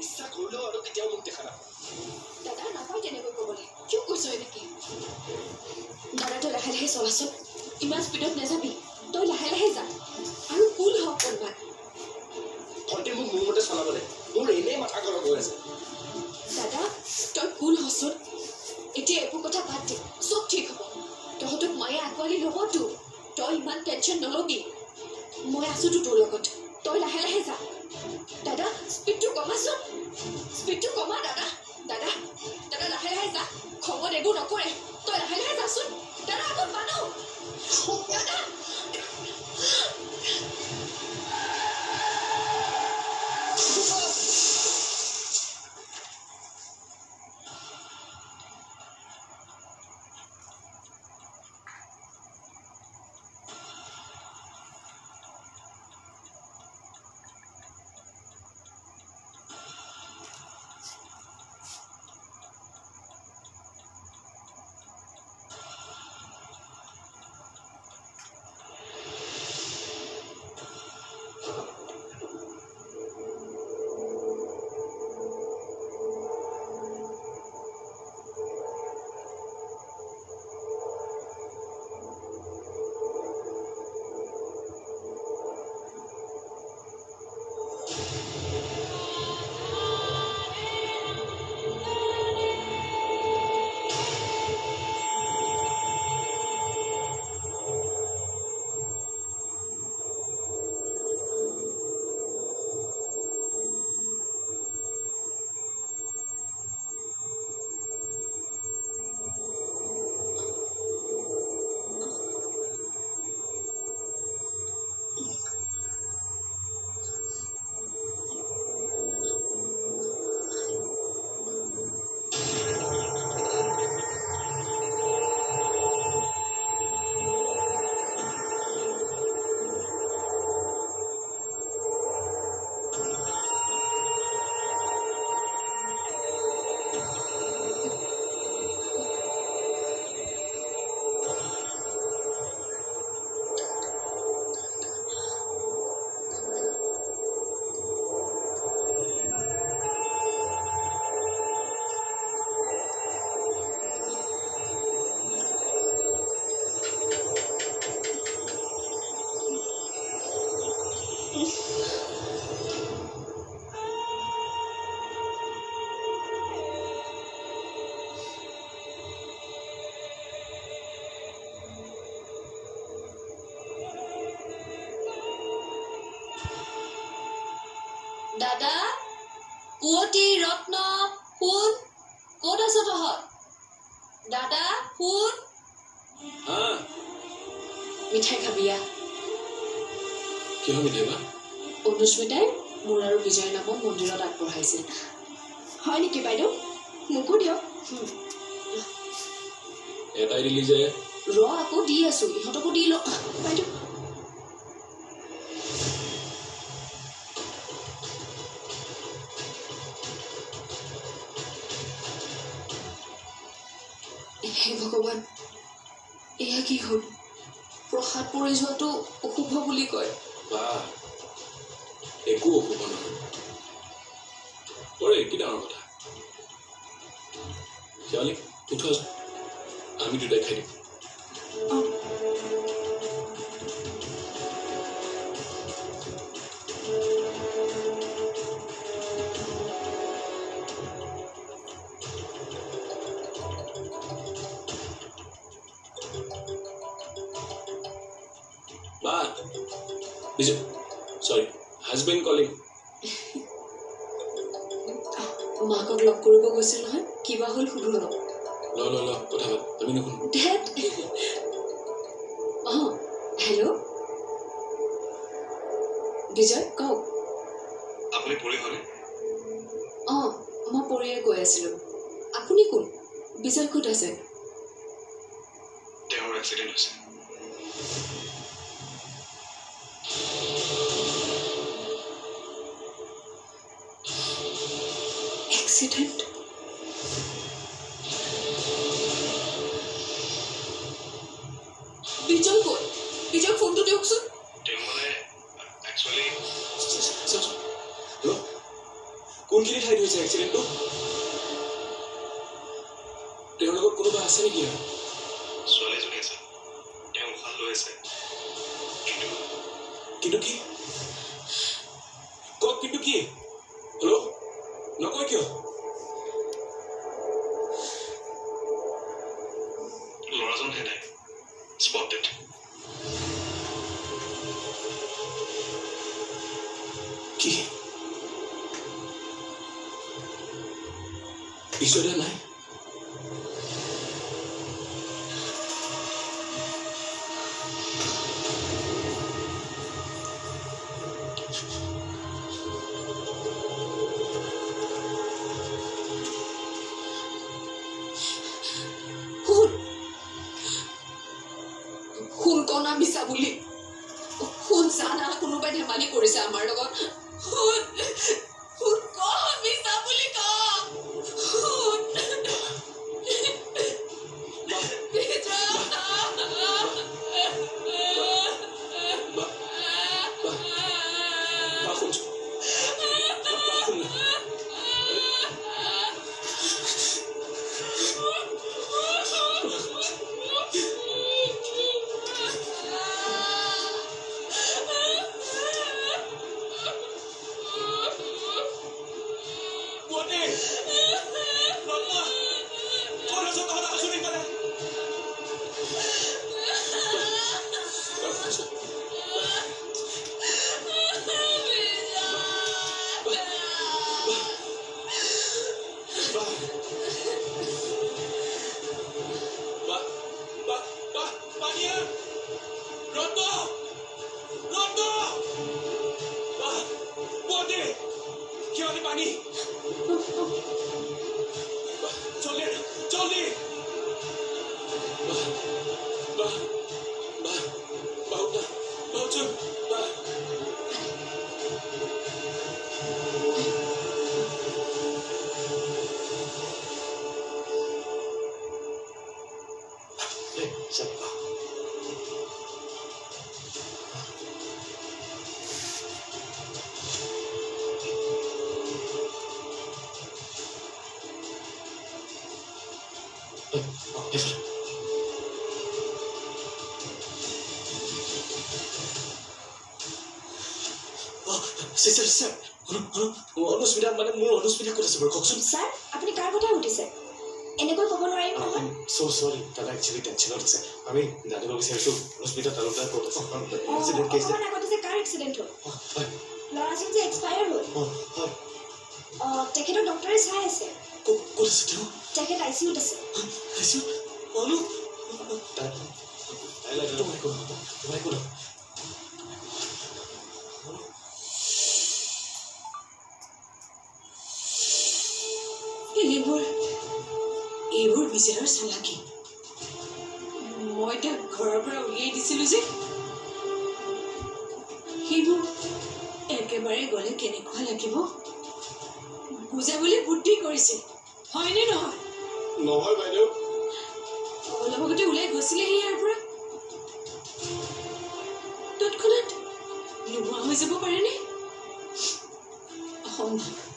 ইচ্ছা কৰিলেও আৰু কেতিয়াও মোক দেখা নাপায় দাদা নাপায় তেনেকৈ ক'বলৈ কিয় কৈছ এনেকৈ দাদা তই লাহে লাহে চলাচোন ইমান স্পীডত নাযাবি তই লাহে লাহে যা আৰু কুল হওক অকণমান ভণ্টি মোক মোৰ মতে চলাব লাগে মোৰ এনেই মাথা গৰম হৈ আছে দাদা তই কুল হচোন এতিয়া একো কথা বাদ দে চব ঠিক হ'ব তহঁতক মায়ে আঁকোৱালি ল'বতো তই ইমান টেনশ্যন নল'বি মই আছোতো তোৰ লগত তই লাহে লাহে যা দাদা স্পীডটো কমাচোন স্পীডটো কমা দাদা দাদা দাদা লাহে লাহে যা খঙত এইবোৰ নকৰে তই লাহে লাহে যাচোন দাদা আকৌ মানুহ দাদা দাদা পুৱতি ৰত্ন শুন ক'ত আছ তহঁত দাদা শুন মিঠাই খাবিয়া কিয় মিঠাই বা অনুস্মিতাই মোৰ আৰু বিজয় নামক মন্দিৰত আগবঢ়াইছিল হয় নেকি বাইদেউ মোকো দিয়ক এটাই দিলি যে ৰ আকৌ দি আছো ইহঁতকো দি ল বাইদেউ হে ভগৱান এয়া কি হ'ল প্ৰসাদ পৰি যোৱাটো অশুভ বুলি কয় বা একো অশুভ নহয় পৰে কি ডাঙৰ কথা শেৱালি উঠা আমি দুটাই খাই দিম বা বিজয় সৰি হাজবেণ্ড কলিং মাকক লগ কৰিব গৈছিল নহয় কিবা হ'ল সুধো ন ল কথা পাত তুমি নুশুনো হেল্ল' বিজয় কওক আপুনি পৰি হয়নে মই পৰিয়ে কৈ আছিলো আপুনি কোন বিজয় ক'ত আছে তেওঁৰ এক্সিডেণ্ট হৈছে এক্সিডেণ্ট বিজয় ক'ত বিজয় ফোনটো দিয়কচোন তেওঁ মানে একচুৱেলি কোনখিনি ঠাইত হৈছে এক্সিডেণ্টটো তেওঁৰ লগত কোনোবা আছে নেকি ছোৱালীজনী আছে তেওঁ উশাহ লৈ আছে কিন্তু কি কওক কিন্তু কি হেল্ল' নকয় কিয় ল'ৰাজনহে নাই স্পটেড কি ঈশ্বৰীয়া নাই শুন কণা মিছা বুলি শুন জানা কোনোবাই ধেমালি কৰিছে আমাৰ লগত শুন শুন ক মিছা বুলি ক শুন পানী জলদি জলদি অনুস্মিতা মানে মোৰ অনুস্মিতা ক'ত আছে বাৰু কওকচোন ছাৰ আপুনি কাৰ কথা সুধিছে এনেকৈ ক'ব নোৱাৰিম নহয় চৰি দাদা একচুৱেলি টেনশ্যনত আছে আমি জানিব বিচাৰিছোঁ অনুস্মিতা তালুকদাৰ ক'ত আছে এক্সিডেণ্ট কেছ অকণমান আগতে যে কাৰ এক্সিডেণ্ট হ'ল ল'ৰাজন যে এক্সপায়াৰ হ'ল তেখেতক ডক্টৰে চাই আছে ক'ত আছে তেওঁ তেখেত ICUত আছে অনু তাই লাগে তোমাই কোন এইবোৰ বিচাৰৰ চালাকি মই তাক ঘৰৰ পৰা উলিয়াই দিছিলোঁ যে সেইবোৰ একেবাৰে গ'লে কেনেকুৱা লাগিব বুজাবলৈ বুদ্ধি কৰিছে হয়নে নহয় নহয় বাইদেউ অলপ আগতে ওলাই গৈছিলেহি ইয়াৰ পৰা তৎক্ষণাত নোহোৱা হৈ যাব পাৰেনে অসম্ভৱ